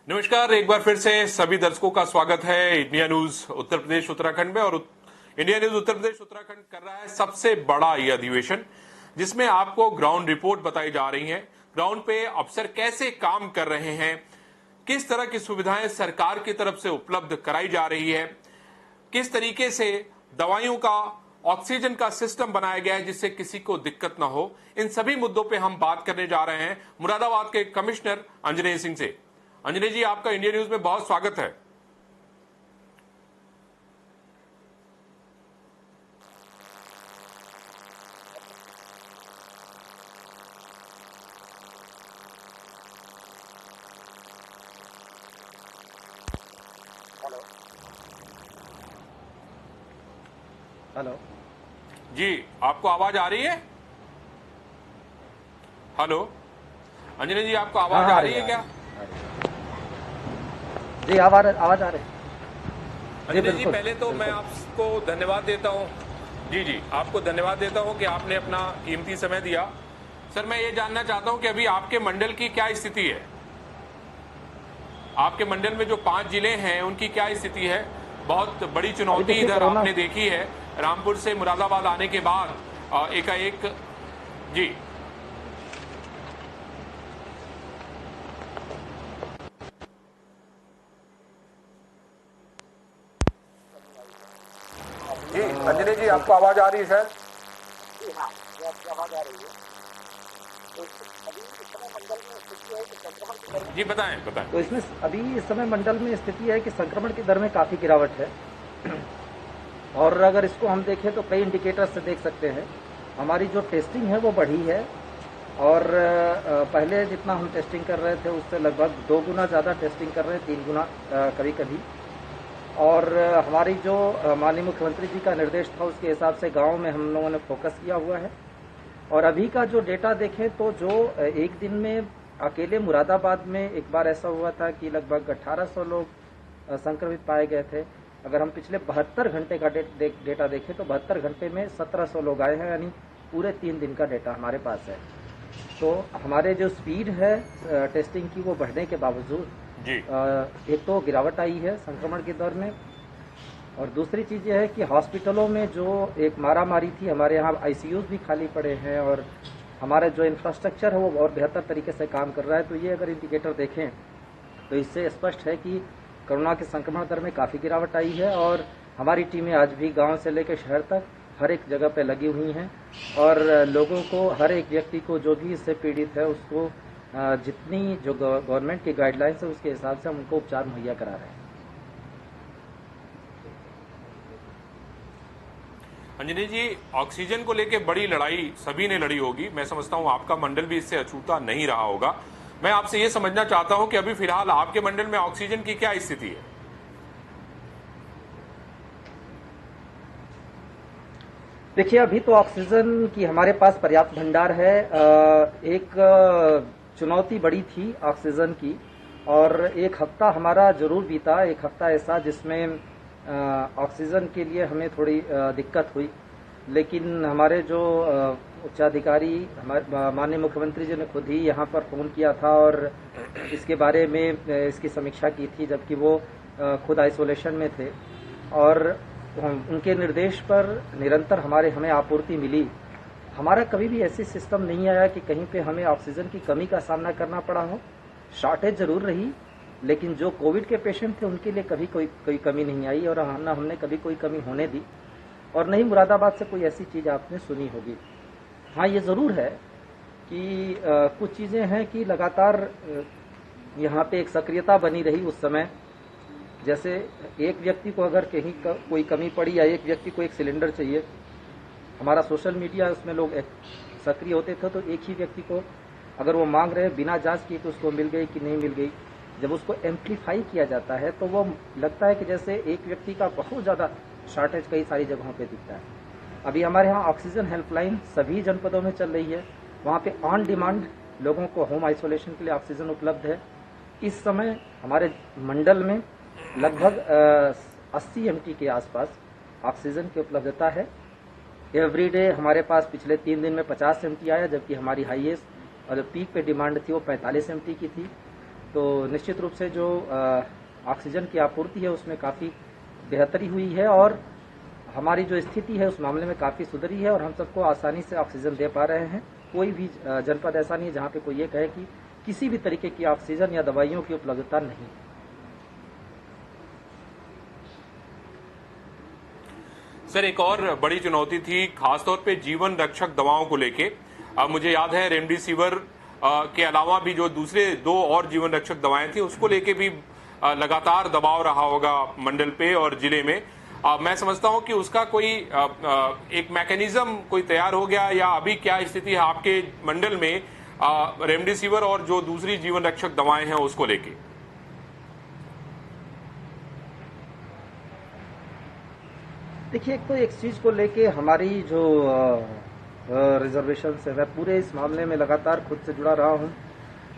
नमस्कार, एक बार फिर से सभी दर्शकों का स्वागत है इंडिया न्यूज उत्तर प्रदेश उत्तराखंड में। और इंडिया न्यूज उत्तर प्रदेश उत्तराखंड कर रहा है सबसे बड़ा ये अधिवेशन, जिसमें आपको ग्राउंड रिपोर्ट बताई जा रही है। ग्राउंड पे अफसर कैसे काम कर रहे हैं, किस तरह की सुविधाएं सरकार की तरफ से उपलब्ध कराई जा रही है, किस तरीके से दवाइयों का, ऑक्सीजन का सिस्टम बनाया गया है जिससे किसी को दिक्कत ना हो। इन सभी मुद्दों पे हम बात करने जा रहे हैं मुरादाबाद के कमिश्नर अंजनेय सिंह से। अंजनेय जी, आपका इंडिया न्यूज में बहुत स्वागत है। हेलो जी, आपको आवाज आ रही है? हेलो अंजनेय जी, आपको आवाज आ रही है क्या? जी आवाज आ रही है। अंजनेय जी, पहले तो मैं आपको धन्यवाद देता हूं। जी, आपको धन्यवाद देता हूं कि आपने अपना कीमती समय दिया। सर, मैं ये जानना चाहता हूं कि अभी आपके मंडल की क्या स्थिति है? आपके मंडल में जो 5 जिले हैं उनकी क्या स्थिति है? बहुत बड़ी चुनौती इधर आपने देखी है रामपुर से मुरादाबाद आने के बाद एकाएक। जी जी, अंजनेय जी, आपको आवाज आ रही है सर? जी हाँ, आपकी आवाज आ रही है। तो अभी इस समय मंडल में स्थिति है कि संक्रमण की दर जी बताएं। तो इसमें अभी इस समय मंडल में स्थिति है कि संक्रमण की दर में काफी गिरावट है। और अगर इसको हम देखें तो कई इंडिकेटर से देख सकते हैं। हमारी जो टेस्टिंग है वो बढ़ी है, और पहले जितना हम टेस्टिंग कर रहे थे उससे लगभग 2 गुना ज़्यादा टेस्टिंग कर रहे हैं, 3 गुना कभी कभी। और हमारी जो माननीय मुख्यमंत्री जी का निर्देश था उसके हिसाब से गांव में हम लोगों ने फोकस किया हुआ है। और अभी का जो डेटा देखें तो जो एक दिन में अकेले मुरादाबाद में एक बार ऐसा हुआ था कि लगभग 1800 लोग संक्रमित पाए गए थे। अगर हम पिछले 72 घंटे का डेटा देखें तो 72 घंटे में 1700 लोग आए हैं, यानी पूरे 3 दिन का डेटा हमारे पास है। तो हमारे जो स्पीड है टेस्टिंग की वो बढ़ने के बावजूद एक तो गिरावट आई है संक्रमण की दर में, और दूसरी चीज़ यह है कि हॉस्पिटलों में जो एक मारामारी थी, हमारे यहाँ आईसीयूज भी खाली पड़े हैं और हमारा जो इंफ्रास्ट्रक्चर है वो और बेहतर तरीके से काम कर रहा है। तो ये अगर इंडिकेटर देखें तो इससे स्पष्ट है कि कोरोना के संक्रमण दर में काफ़ी गिरावट आई है। और हमारी टीमें आज भी गांव से लेकर शहर तक हर एक जगह पे लगी हुई हैं, और लोगों को, हर एक व्यक्ति को जो भी इससे पीड़ित है उसको जितनी जो गवर्नमेंट की गाइडलाइंस है उसके हिसाब से हम उनको उपचार मुहैया करा रहे हैं। अंजनेय जी, ऑक्सीजन को लेके बड़ी लड़ाई सभी ने लड़ी होगी। मैं समझता हूं आपका मंडल भी इससे अछूता नहीं रहा होगा। मैं आपसे ये समझना चाहता हूं कि अभी फिलहाल आपके मंडल में ऑक्सीजन की क्या स्थिति है? देखिए, अभी तो ऑक्सीजन की हमारे पास पर्याप्त भंडार है। एक चुनौती बड़ी थी ऑक्सीजन की, और एक हफ्ता हमारा जरूर बीता, एक हफ्ता ऐसा जिसमें ऑक्सीजन के लिए हमें थोड़ी दिक्कत हुई। लेकिन हमारे जो उच्चाधिकारी, हमारे माननीय मुख्यमंत्री जी ने खुद ही यहाँ पर फ़ोन किया था और इसके बारे में इसकी समीक्षा की थी, जबकि वो खुद आइसोलेशन में थे। और उनके निर्देश पर निरंतर हमें आपूर्ति मिली। हमारा कभी भी ऐसी सिस्टम नहीं आया कि कहीं पे हमें ऑक्सीजन की कमी का सामना करना पड़ा हो। शॉर्टेज जरूर रही, लेकिन जो कोविड के पेशेंट थे उनके लिए कभी कोई कमी नहीं आई, और हमने कभी कोई कमी होने दी, और नहीं मुरादाबाद से कोई ऐसी चीज़ आपने सुनी होगी। हाँ, ये ज़रूर है कि कुछ चीज़ें हैं कि लगातार यहाँ पे एक सक्रियता बनी रही उस समय। जैसे एक व्यक्ति को अगर कहीं कोई कमी पड़ी या एक व्यक्ति को एक सिलेंडर चाहिए, हमारा सोशल मीडिया उसमें लोग सक्रिय होते थे, तो एक ही व्यक्ति को अगर वो मांग रहे बिना जांच किए तो उसको मिल गई कि नहीं मिल गई। जब उसको एम्पलीफाई किया जाता है तो वो लगता है कि जैसे एक व्यक्ति का बहुत ज़्यादा शॉर्टेज कई सारी जगहों पे दिखता है। अभी हमारे यहाँ ऑक्सीजन हेल्पलाइन सभी जनपदों में चल रही है। वहाँ पे ऑन डिमांड लोगों को होम आइसोलेशन के लिए ऑक्सीजन उपलब्ध है। इस समय हमारे मंडल में लगभग 80 MT के आसपास ऑक्सीजन की उपलब्धता है। एवरीडे हमारे पास पिछले 3 दिन में 50 MT आया, जबकि हमारी हाईएस्ट और जो पीक पे डिमांड थी वो 45 MT की थी। तो निश्चित रूप से जो ऑक्सीजन की आपूर्ति है उसमें काफ़ी बेहतरी हुई है और हमारी जो स्थिति है उस मामले में काफ़ी सुधरी है और हम सबको आसानी से ऑक्सीजन दे पा रहे हैं। कोई भी जनपद ऐसा नहीं है जहाँ पे कोई ये कहे कि किसी भी तरीके की ऑक्सीजन या दवाइयों की उपलब्धता नहीं। सर, एक और बड़ी चुनौती थी खासतौर पे जीवन रक्षक दवाओं को लेके। मुझे याद है रेमडेसिविर के अलावा भी जो दूसरे 2 और जीवन रक्षक दवाएं थी उसको लेके भी लगातार दबाव रहा होगा मंडल पे और जिले में। मैं समझता हूं कि उसका कोई एक मैकेनिज्म कोई तैयार हो गया या अभी क्या स्थिति है आपके मंडल में रेमडेसिविर और जो दूसरी जीवन रक्षक दवाएं हैं उसको लेके? देखिए, एक तो एक चीज को लेके हमारी जो रिजर्वेशन है मैं पूरे इस मामले में लगातार खुद से जुड़ा रहा हूं।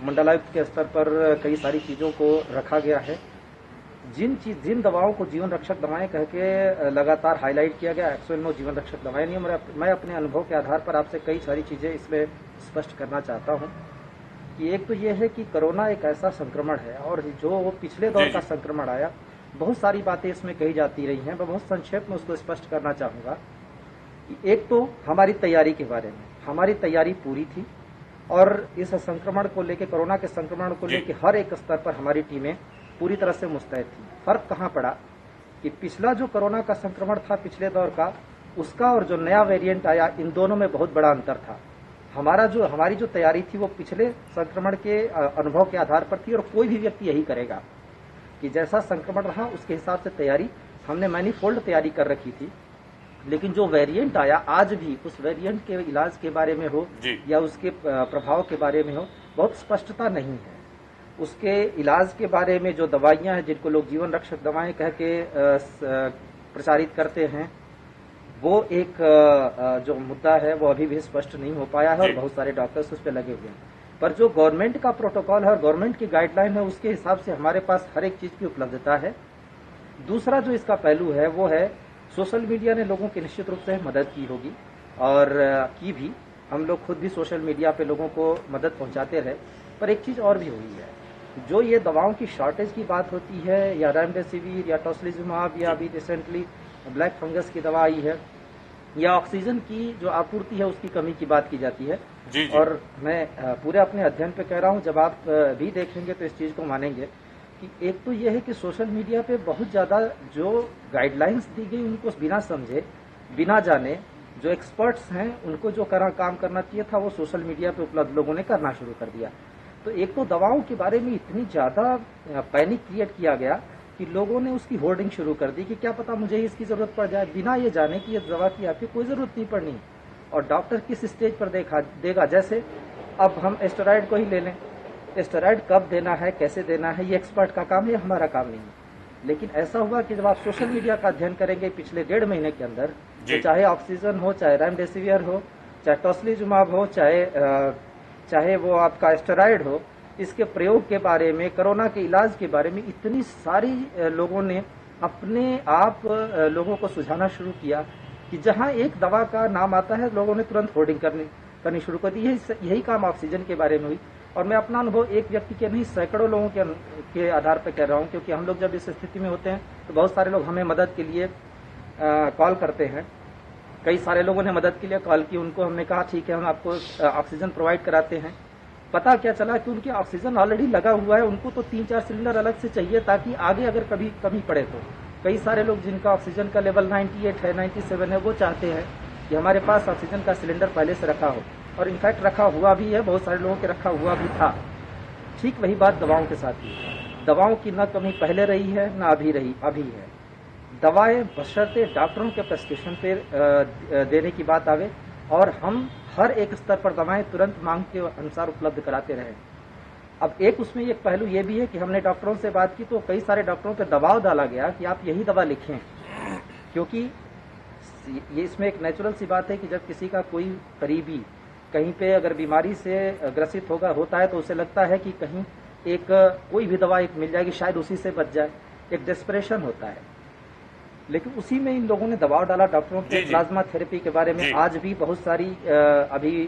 मंडलायुक्त के स्तर पर कई सारी चीजों को रखा गया है। जिन दवाओं को जीवन रक्षक दवाएं कह के लगातार हाईलाइट किया गया, एक्चुअल में जीवन रक्षक दवाएं नहीं। मैं अपने अनुभव के आधार पर आपसे कई सारी चीजें इसमें स्पष्ट करना चाहता हूं कि एक तो ये है कि कोरोना एक ऐसा संक्रमण है और जो पिछले दौर का संक्रमण आया, बहुत सारी बातें इसमें कही जाती रही हैं। मैं बहुत संक्षेप में उसको स्पष्ट करना चाहूंगा कि एक तो हमारी तैयारी के बारे में, हमारी तैयारी पूरी थी और इस संक्रमण को लेकर, कोरोना के संक्रमण को लेकर हर एक स्तर पर हमारी टीमें पूरी तरह से मुस्तैद थी। फर्क कहां पड़ा कि पिछला जो कोरोना का संक्रमण था पिछले दौर का, उसका और जो नया वेरिएंट आया, इन दोनों में बहुत बड़ा अंतर था। हमारी जो तैयारी थी वो पिछले संक्रमण के अनुभव के आधार पर थी और कोई भी व्यक्ति यही करेगा कि जैसा संक्रमण रहा उसके हिसाब से तैयारी हमने मैनीफोल्ड तैयारी कर रखी थी। लेकिन जो वेरिएंट आया, आज भी उस वेरिएंट के इलाज के बारे में हो या उसके प्रभाव के बारे में हो, बहुत स्पष्टता नहीं है। उसके इलाज के बारे में जो दवाइयां हैं, जिनको लोग जीवन रक्षक दवाएं कह के प्रचारित करते हैं, वो एक जो मुद्दा है वो अभी भी स्पष्ट नहीं हो पाया है और बहुत सारे डॉक्टर्स उस पर लगे हुए हैं। पर जो गवर्नमेंट का प्रोटोकॉल है और गवर्नमेंट की गाइडलाइन है, उसके हिसाब से हमारे पास हर एक चीज की उपलब्धता है। दूसरा जो इसका पहलू है वो है सोशल मीडिया ने लोगों की निश्चित रूप से मदद की होगी और की भी। हम लोग खुद भी सोशल मीडिया पे लोगों को मदद पहुंचाते रहे। पर एक चीज और भी हुई है, जो ये दवाओं की शॉर्टेज की बात होती है, या रेमडेसिविर या टोसिलिजुमाब या अभी रिसेंटली ब्लैक फंगस की दवा आई है, या ऑक्सीजन की जो आपूर्ति है उसकी कमी की बात की जाती है। जी। और मैं पूरे अपने अध्ययन पे कह रहा हूं, जब आप भी देखेंगे तो इस चीज को मानेंगे कि एक तो यह है कि सोशल मीडिया पे बहुत ज्यादा जो गाइडलाइंस दी गई उनको बिना समझे, बिना जाने, जो एक्सपर्ट्स हैं उनको जो काम करना चाहिए था वो सोशल मीडिया पे उपलब्ध लोगों ने करना शुरू कर दिया। तो एक तो दवाओं के बारे में इतनी ज्यादा पैनिक क्रिएट किया गया कि लोगों ने उसकी होर्डिंग शुरू कर दी कि क्या पता मुझे इसकी जरूरत पड़ जाए, बिना ये जाने कि ये दवा की आपकी कोई जरूरत नहीं पड़नी। और डॉक्टर किस स्टेज पर देगा, जैसे अब हम स्टेरॉइड को ही ले लें, स्टेरॉइड कब देना है, कैसे देना है, ये एक्सपर्ट का काम है, ये हमारा काम नहीं है। लेकिन ऐसा हुआ कि जब आप सोशल मीडिया का अध्ययन करेंगे पिछले 1.5 महीने के अंदर, तो चाहे ऑक्सीजन हो, चाहे रेमडेसिविर हो, चाहे टोसिलिजुमाब हो, चाहे वो आपका स्टेरॉइड हो, इसके प्रयोग के बारे में, कोरोना के इलाज के बारे में इतनी सारी लोगों ने अपने आप लोगों को सुझाना शुरू किया कि जहां एक दवा का नाम आता है लोगों ने तुरंत होर्डिंग करनी शुरू कर दी। यही काम ऑक्सीजन के बारे में हुई। और मैं अपना अनुभव एक व्यक्ति के नहीं, सैकड़ों लोगों के आधार पर कह रहा हूं, क्योंकि हम लोग जब इस स्थिति में होते हैं तो बहुत सारे लोग हमें मदद के लिए कॉल करते हैं। कई सारे लोगों ने मदद के लिए कॉल की, उनको हमने कहा ठीक है हम आपको ऑक्सीजन प्रोवाइड कराते हैं। पता क्या चला कि उनके ऑक्सीजन ऑलरेडी लगा हुआ है, उनको तो 3-4 सिलेंडर अलग से चाहिए ताकि आगे अगर कभी कमी पड़े तो। कई सारे लोग जिनका ऑक्सीजन का लेवल 98 है, 97 है, वो चाहते हैं कि हमारे पास ऑक्सीजन का सिलेंडर पहले से रखा हो, और इनफैक्ट रखा हुआ भी है, बहुत सारे लोगों के रखा हुआ भी था। ठीक वही बात दवाओं के साथ ही। दवाओं की न कमी पहले रही है न अभी है। दवाएं बशर्ते डॉक्टरों के प्रेस्क्रिप्शन पे देने की बात आवे और हम हर एक स्तर पर दवाएं तुरंत मांग के अनुसार उपलब्ध कराते रहे। अब एक उसमें एक पहलू ये भी है कि हमने डॉक्टरों से बात की तो कई सारे डॉक्टरों पे दबाव डाला गया कि आप यही दवा लिखें, क्योंकि ये इसमें एक नेचुरल सी बात है कि जब किसी का कोई करीबी कहीं पे अगर बीमारी से ग्रसित होता है तो उसे लगता है कि कहीं एक कोई भी दवा एक मिल जाएगी, शायद उसी से बच जाए, एक डेस्परेशन होता है। लेकिन उसी में इन लोगों ने दबाव डाला डॉक्टरों के प्लाज्मा थेरेपी के बारे में। आज भी बहुत सारी अभी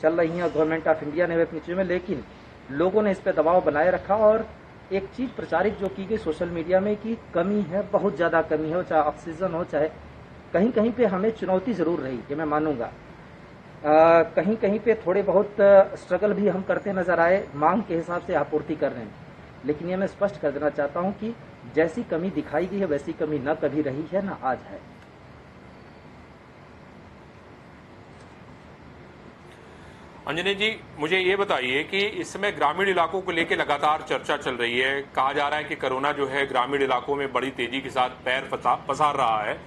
चल रही हैं गवर्नमेंट ऑफ इंडिया ने अपनी चीजों में, लेकिन लोगों ने इस पे दबाव बनाए रखा और एक चीज प्रचारित जो की गई सोशल मीडिया में कि कमी है, बहुत ज्यादा कमी है, चाहे ऑक्सीजन हो, चाहे कहीं कहीं पे हमें चुनौती जरूर रही, ये मैं मानूंगा। कहीं कहीं पे थोड़े बहुत स्ट्रगल भी हम करते नजर आए, मांग के हिसाब से आपूर्ति कर रहे हैं, लेकिन ये मैं स्पष्ट कर देना चाहता हूं कि जैसी कमी दिखाई गई है वैसी कमी न कभी रही है न आज है। अंजनी जी, मुझे ये बताइए कि इस समय ग्रामीण इलाकों को लेकर लगातार चर्चा चल रही है। कहा जा रहा है कि कोरोना जो है ग्रामीण इलाकों में बड़ी तेजी के साथ पैर पसार रहा है।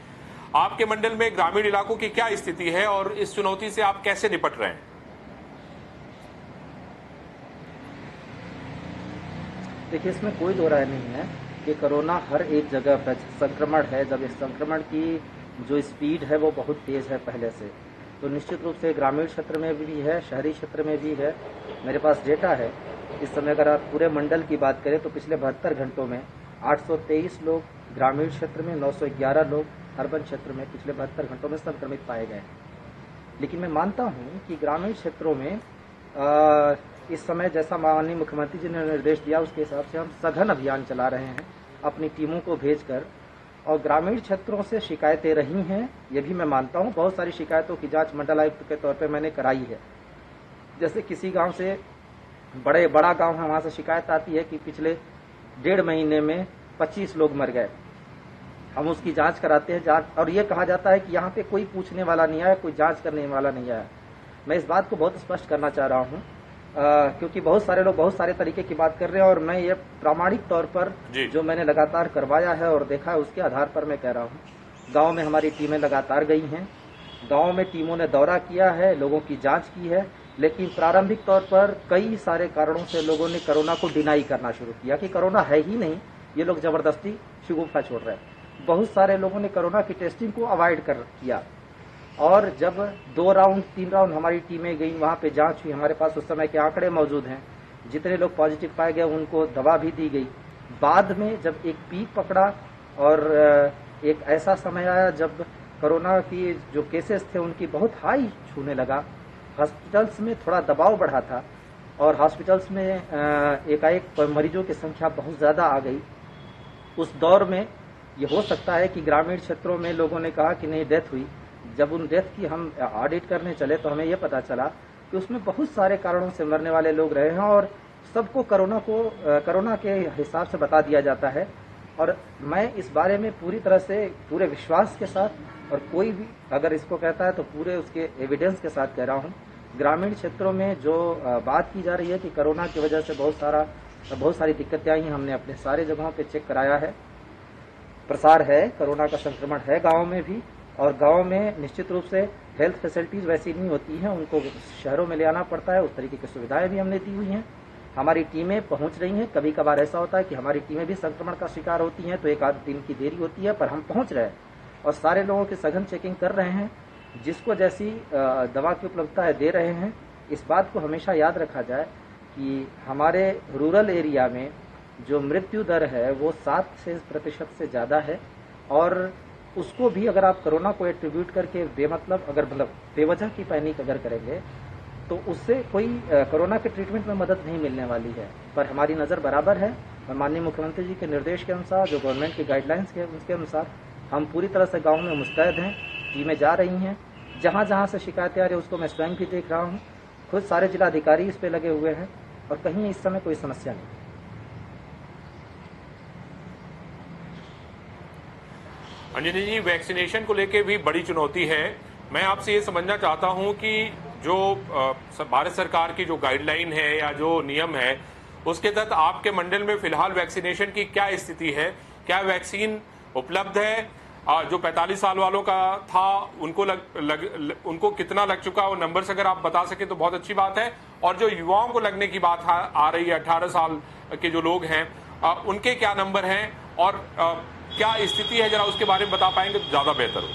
आपके मंडल में ग्रामीण इलाकों की क्या स्थिति है और इस चुनौती से आप कैसे निपट रहे हैं? देखिए, इसमें कोई दो राय नहीं है कि कोरोना हर एक जगह पर संक्रमण है। जब इस संक्रमण की जो स्पीड है वो बहुत तेज है पहले से, तो निश्चित रूप से ग्रामीण क्षेत्र में भी है, शहरी क्षेत्र में भी है। मेरे पास डेटा है, इस समय अगर आप पूरे मंडल की बात करें तो पिछले 72 घंटों में 823 लोग ग्रामीण क्षेत्र में, 911 लोग अर्बन क्षेत्र में पिछले 72 घंटों में संक्रमित पाए गए। लेकिन मैं मानता हूं कि ग्रामीण क्षेत्रों में इस समय जैसा माननीय मुख्यमंत्री जी ने निर्देश दिया उसके हिसाब से हम सघन अभियान चला रहे हैं अपनी टीमों को भेजकर, और ग्रामीण क्षेत्रों से शिकायतें रही हैं, ये भी मैं मानता हूं। बहुत सारी शिकायतों की जांच मंडल आयुक्त के तौर पे मैंने कराई है। जैसे किसी गांव से, बड़ा गांव है, वहां से शिकायत आती है कि पिछले 1.5 महीने में 25 लोग मर गए। हम उसकी जांच कराते हैं, और ये कहा जाता है कि यहाँ पे कोई पूछने वाला नहीं आया, कोई जांच करने वाला नहीं आया। मैं इस बात को बहुत स्पष्ट करना चाह रहा हूँ, क्योंकि बहुत सारे लोग बहुत सारे तरीके की बात कर रहे हैं, और मैं ये प्रामाणिक तौर पर जो मैंने लगातार करवाया है और देखा है उसके आधार पर मैं कह रहा हूँ। गांव में हमारी टीमें लगातार गई हैं, गांव में टीमों ने दौरा किया है, लोगों की जांच की है, लेकिन प्रारंभिक तौर पर कई सारे कारणों से लोगों ने कोरोना को डिनाई करना शुरू किया कि कोरोना है ही नहीं, ये लोग जबरदस्ती शगुफा छोड़ रहे हैं। बहुत सारे लोगों ने कोरोना की टेस्टिंग को अवॉइड कर किया, और जब 2 राउंड 3 राउंड हमारी टीमें गई, वहां पे जांच हुई, हमारे पास उस समय के आंकड़े मौजूद हैं, जितने लोग पॉजिटिव पाए गए उनको दवा भी दी गई। बाद में जब एक पीक पकड़ा और एक ऐसा समय आया जब कोरोना की जो केसेस थे उनकी बहुत हाई छूने लगा, हॉस्पिटल्स में थोड़ा दबाव बढ़ा था और हॉस्पिटल्स में एकाएक मरीजों की संख्या बहुत ज्यादा आ गई। उस दौर में ये हो सकता है कि ग्रामीण क्षेत्रों में लोगों ने कहा कि नहीं, डेथ हुई। जब उन डेथ की हम ऑडिट करने चले तो हमें यह पता चला कि उसमें बहुत सारे कारणों से मरने वाले लोग रहे हैं, और सबको कोरोना के हिसाब से बता दिया जाता है। और मैं इस बारे में पूरी तरह से पूरे विश्वास के साथ, और कोई भी अगर इसको कहता है तो पूरे उसके एविडेंस के साथ कह रहा हूँ, ग्रामीण क्षेत्रों में जो बात की जा रही है कि कोरोना की वजह से बहुत सारी दिक्कतें आई हैं, हमने अपने सारे जगहों पे चेक कराया है। प्रसार है, कोरोना का संक्रमण है गाँव में भी, और गांव में निश्चित रूप से हेल्थ फैसिलिटीज वैसी नहीं होती हैं, उनको शहरों में ले आना पड़ता है। उस तरीके की सुविधाएं भी हमने दी हुई हैं, हमारी टीमें पहुंच रही हैं। कभी कभार ऐसा होता है कि हमारी टीमें भी संक्रमण का शिकार होती हैं तो 1-8 दिन की देरी होती है, पर हम पहुंच रहे हैं और सारे लोगों की सघन चेकिंग कर रहे हैं, जिसको जैसी दवा की उपलब्धता है दे रहे हैं। इस बात को हमेशा याद रखा जाए कि हमारे रूरल एरिया में जो मृत्यु दर है वो 7% से ज्यादा है, और उसको भी अगर आप कोरोना को एट्रीब्यूट करके बेवजह की पैनिक अगर करेंगे तो उससे कोई कोरोना के ट्रीटमेंट में मदद नहीं मिलने वाली है। पर हमारी नज़र बराबर है, और माननीय मुख्यमंत्री जी के निर्देश के अनुसार, जो गवर्नमेंट की गाइडलाइंस के उसके अनुसार हम पूरी तरह से गाँव में मुस्तैद हैं। टीमें जा रही हैं, जहाँ जहाँ से शिकायतें आ रही है उसको मैं स्वयं भी देख रहा हूँ, खुद सारे जिलाधिकारी इस पे लगे हुए हैं, और कहीं इस समय कोई समस्या नहीं। अंजनी जी, वैक्सीनेशन को लेकर भी बड़ी चुनौती है। मैं आपसे ये समझना चाहता हूं कि जो भारत सरकार की जो गाइडलाइन है या जो नियम है उसके तहत आपके मंडल में फिलहाल वैक्सीनेशन की क्या स्थिति है? क्या वैक्सीन उपलब्ध है? जो 45 साल वालों का था उनको कितना लग चुका है, वो नंबर से अगर आप बता सके तो बहुत अच्छी बात है। और जो युवाओं को लगने की बात आ रही है, 18 साल के जो लोग हैं उनके क्या नंबर हैं और क्या स्थिति है, जरा उसके बारे में बता पाएंगे तो ज्यादा बेहतर हो।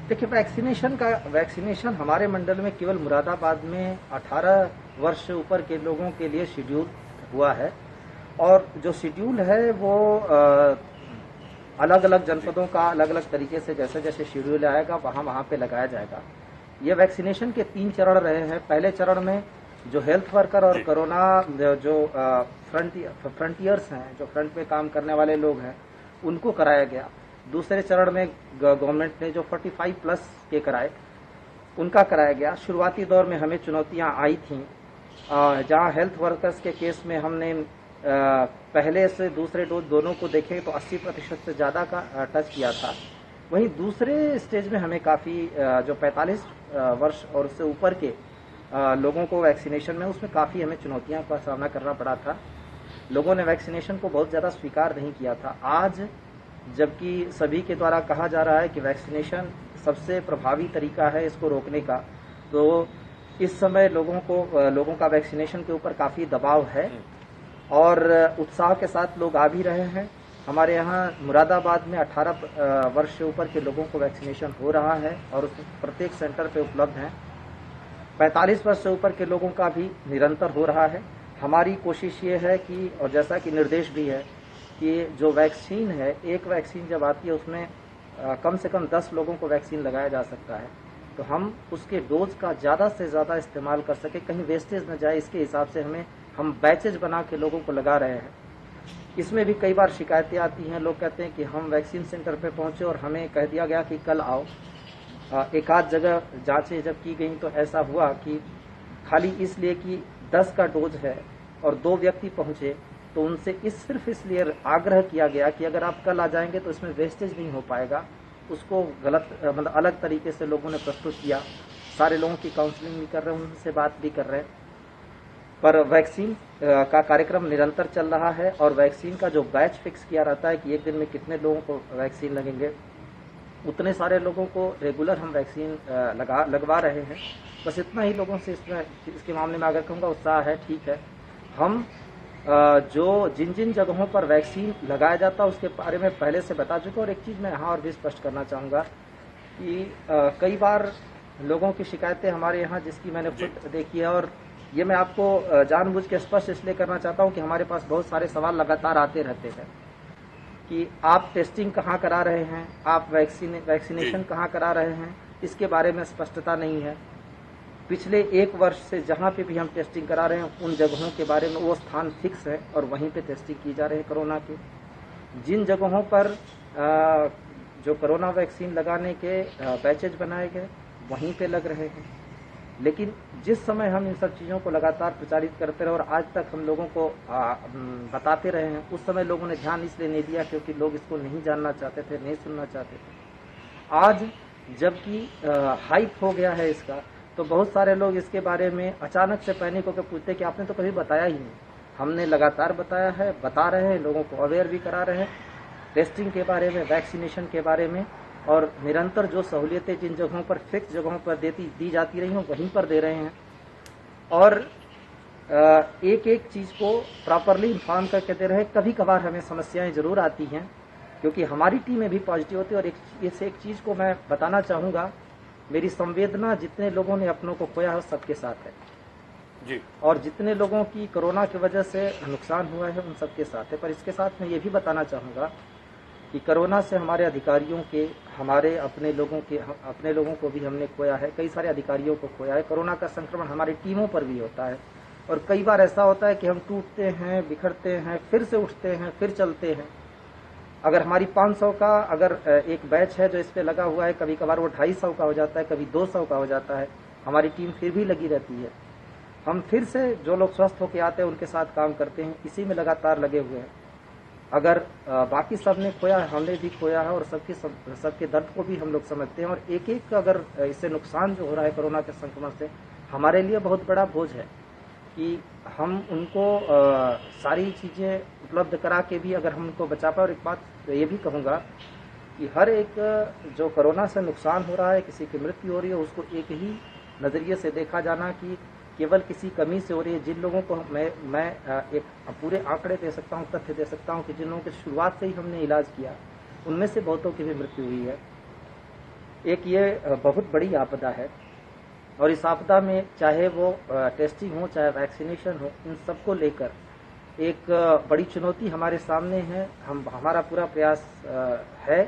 देखिए, वैक्सीनेशन हमारे मंडल में केवल मुरादाबाद में 18 वर्ष ऊपर के लोगों के लिए शेड्यूल हुआ है, और जो शेड्यूल है वो अलग अलग जनपदों का अलग अलग तरीके से जैसे जैसे शेड्यूल आएगा वहां पे लगाया जाएगा। ये वैक्सीनेशन के 3 चरण रहे हैं। पहले चरण में जो हेल्थ वर्कर और कोरोना जो फ्रंटियर्स हैं, जो फ्रंट पे काम करने वाले लोग हैं, उनको कराया गया। दूसरे चरण में गवर्नमेंट ने जो 45 प्लस के कराए, उनका कराया गया। शुरुआती दौर में हमें चुनौतियां आई थीं, जहां हेल्थ वर्कर्स के केस में हमने पहले से दूसरे डोज दोनों को देखें तो 80% से ज़्यादा का टच किया था। वहीं दूसरे स्टेज में हमें काफ़ी जो 45 वर्ष और उससे ऊपर के लोगों को वैक्सीनेशन में, उसमें काफ़ी हमें चुनौतियों का सामना करना पड़ा था। लोगों ने वैक्सीनेशन को बहुत ज़्यादा स्वीकार नहीं किया था। आज जबकि सभी के द्वारा कहा जा रहा है कि वैक्सीनेशन सबसे प्रभावी तरीका है इसको रोकने का, तो इस समय लोगों का वैक्सीनेशन के ऊपर काफ़ी दबाव है और उत्साह के साथ लोग आ भी रहे हैं। हमारे यहाँ मुरादाबाद में 18 वर्ष से ऊपर के लोगों को वैक्सीनेशन हो रहा है और उस प्रत्येक सेंटर पे उपलब्ध हैं। 45 वर्ष से ऊपर के लोगों का भी निरंतर हो रहा है। हमारी कोशिश ये है कि, और जैसा कि निर्देश भी है, कि जो वैक्सीन है, एक वैक्सीन जब आती है उसमें कम से कम 10 लोगों को वैक्सीन लगाया जा सकता है, तो हम उसके डोज का ज़्यादा से ज़्यादा इस्तेमाल कर सके, कहीं वेस्टेज न जाए, इसके हिसाब से हम बैचेज बना के लोगों को लगा रहे हैं। इसमें भी कई बार शिकायतें आती हैं। लोग कहते हैं कि हम वैक्सीन सेंटर पे पहुंचे और हमें कह दिया गया कि कल आओ। एक आध जगह जांचें जब की गई तो ऐसा हुआ कि खाली इसलिए कि 10 का डोज है और 2 व्यक्ति पहुंचे, तो उनसे सिर्फ इसलिए आग्रह किया गया कि अगर आप कल आ जाएंगे तो इसमें वेस्टेज नहीं हो पाएगा। उसको गलत, मतलब अलग तरीके से लोगों ने प्रस्तुत किया। सारे लोगों की काउंसलिंग भी कर रहे हैं, उनसे बात भी कर रहे हैं। पर वैक्सीन का कार्यक्रम निरंतर चल रहा है और वैक्सीन का जो बैच फिक्स किया रहता है कि एक दिन में कितने लोगों को वैक्सीन लगेंगे, उतने सारे लोगों को रेगुलर हम वैक्सीन लगवा रहे हैं। बस इतना ही लोगों से इसके मामले में अगर कहूँगा उत्साह है। ठीक है, हम जो जिन जगहों पर वैक्सीन लगाया जाता है उसके बारे में पहले से बता चुके। और एक चीज़ मैं यहाँ और भी स्पष्ट करना चाहूँगा कि कई बार लोगों की शिकायतें हमारे यहाँ, जिसकी मैंने खुद देखी है, और ये मैं आपको जानबूझ के स्पष्ट इसलिए करना चाहता हूँ कि हमारे पास बहुत सारे सवाल लगातार आते रहते हैं कि आप टेस्टिंग कहाँ करा रहे हैं, आप वैक्सीनेशन कहाँ करा रहे हैं, इसके बारे में स्पष्टता नहीं है। पिछले 1 वर्ष से जहाँ पे भी हम टेस्टिंग करा रहे हैं उन जगहों के बारे में वो स्थान फिक्स है और वहीं पे टेस्टिंग की जा रही है कोरोना की। जिन जगहों पर जो कोरोना वैक्सीन लगाने के बैचेज बनाए गए वहीं पे लग रहे हैं। लेकिन जिस समय हम इन सब चीज़ों को लगातार प्रचारित करते रहे और आज तक हम लोगों को बताते रहे हैं, उस समय लोगों ने ध्यान इसलिए नहीं दिया क्योंकि लोग इसको नहीं जानना चाहते थे, नहीं सुनना चाहते थे। आज जबकि हाइप हो गया है इसका, तो बहुत सारे लोग इसके बारे में अचानक से पैनिक होकर पूछते कि आपने तो कभी बताया ही नहीं। हमने लगातार बताया है, बता रहे हैं, लोगों को अवेयर भी करा रहे हैं टेस्टिंग के बारे में, वैक्सीनेशन के बारे में, और निरंतर जो सहूलियतें जिन जगहों पर फिक्स जगहों पर दी जाती रही हों वहीं पर दे रहे हैं। और एक एक चीज़ को प्रॉपरली इन्फॉर्म करके दे रहे हैं। कभी कभार हमें समस्याएं जरूर आती हैं क्योंकि हमारी टीमें भी पॉजिटिव होती है। और एक चीज़ को मैं बताना चाहूँगा, मेरी संवेदना जितने लोगों ने अपनों को खोया है सबके साथ है जी, और जितने लोगों की कोरोना की वजह से नुकसान हुआ है उन सबके साथ है। पर इसके साथ मैं ये भी बताना चाहूँगा कि कोरोना से हमारे अधिकारियों के, हमारे अपने लोगों को भी हमने खोया है, कई सारे अधिकारियों को खोया है। कोरोना का संक्रमण हमारी टीमों पर भी होता है और कई बार ऐसा होता है कि हम टूटते हैं, बिखरते हैं, फिर से उठते हैं, फिर चलते हैं। अगर हमारी 500 का अगर एक बैच है जो इस पे लगा हुआ है, कभी कभार वो 250 का हो जाता है, कभी 200 का हो जाता है, हमारी टीम फिर भी लगी रहती है। हम फिर से जो लोग स्वस्थ होकर आते हैं उनके साथ काम करते हैं, इसी में लगातार लगे हुए हैं। अगर बाकी सब ने खोया है, हमने भी खोया है और सबके दर्द को भी हम लोग समझते हैं। और एक एक अगर इससे नुकसान जो हो रहा है कोरोना के संक्रमण से, हमारे लिए बहुत बड़ा बोझ है कि हम उनको सारी चीज़ें उपलब्ध करा के भी अगर हम उनको बचा पाए। और एक बात ये भी कहूँगा कि हर एक जो कोरोना से नुकसान हो रहा है, किसी की मृत्यु हो रही है, उसको एक ही नज़रिए से देखा जाना कि केवल किसी कमी से हो रही है। जिन लोगों को मैं एक पूरे आंकड़े दे सकता हूँ, तथ्य दे सकता हूँ कि जिन लोगों की शुरुआत से ही हमने इलाज किया, उनमें से बहुतों की भी मृत्यु हुई है। एक ये बहुत बड़ी आपदा है और इस आपदा में चाहे वो टेस्टिंग हो, चाहे वैक्सीनेशन हो, इन सबको लेकर एक बड़ी चुनौती हमारे सामने है। हमारा पूरा प्रयास है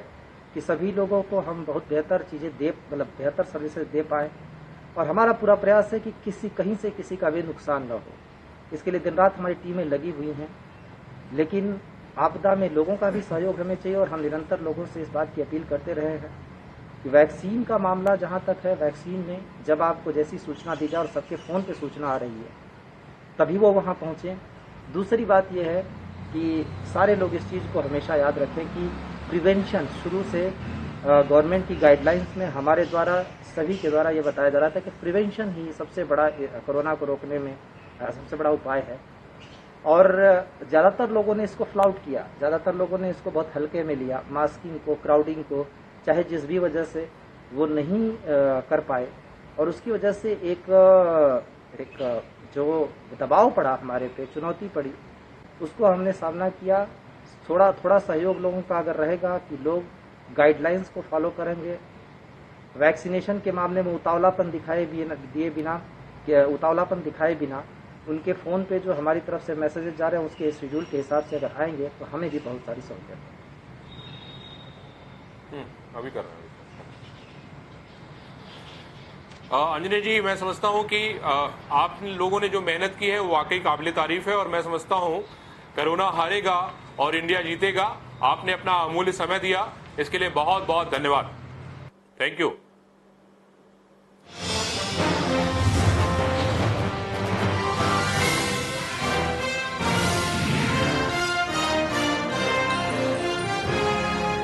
कि सभी लोगों को हम बहुत बेहतर चीज़ें बेहतर सर्विसेज दे पाएँ। और हमारा पूरा प्रयास है कि कहीं से किसी का भी नुकसान न हो। इसके लिए दिन रात हमारी टीमें लगी हुई हैं, लेकिन आपदा में लोगों का भी सहयोग हमें चाहिए और हम निरंतर लोगों से इस बात की अपील करते रहे हैं कि वैक्सीन का मामला जहां तक है, वैक्सीन में जब आपको जैसी सूचना दी जाए और सबके फ़ोन पे सूचना आ रही है तभी वो वहां पहुंचे। दूसरी बात यह है कि सारे लोग इस चीज़ को हमेशा याद रखें कि प्रिवेंशन शुरू से गवर्नमेंट की गाइडलाइंस में हमारे द्वारा सभी के द्वारा ये बताया जा रहा था कि प्रिवेंशन ही सबसे बड़ा कोरोना को रोकने में सबसे बड़ा उपाय है। और ज़्यादातर लोगों ने इसको फ्लाउट किया, ज़्यादातर लोगों ने इसको बहुत हल्के में लिया, मास्किंग को, क्राउडिंग को, चाहे जिस भी वजह से वो नहीं कर पाए। और उसकी वजह से एक जो दबाव पड़ा हमारे पे, चुनौती पड़ी, उसको हमने सामना किया। थोड़ा सहयोग लोगों का अगर रहेगा कि लोग गाइडलाइंस को फॉलो करेंगे, वैक्सीनेशन के मामले में उतावलापन दिखाए बिना उनके फ़ोन पे जो हमारी तरफ से मैसेजेस जा रहे हैं उसके शेड्यूल के हिसाब से अगर आएंगे तो हमें भी बहुत सारी सहूलियत है। अभी कर रहे हैं। अंजनी जी, मैं समझता हूं कि आप लोगों ने जो मेहनत की है वो वाकई काबिले तारीफ है और मैं समझता हूं कोरोना हारेगा और इंडिया जीतेगा। आपने अपना अमूल्य समय दिया, इसके लिए बहुत बहुत धन्यवाद। Thank you.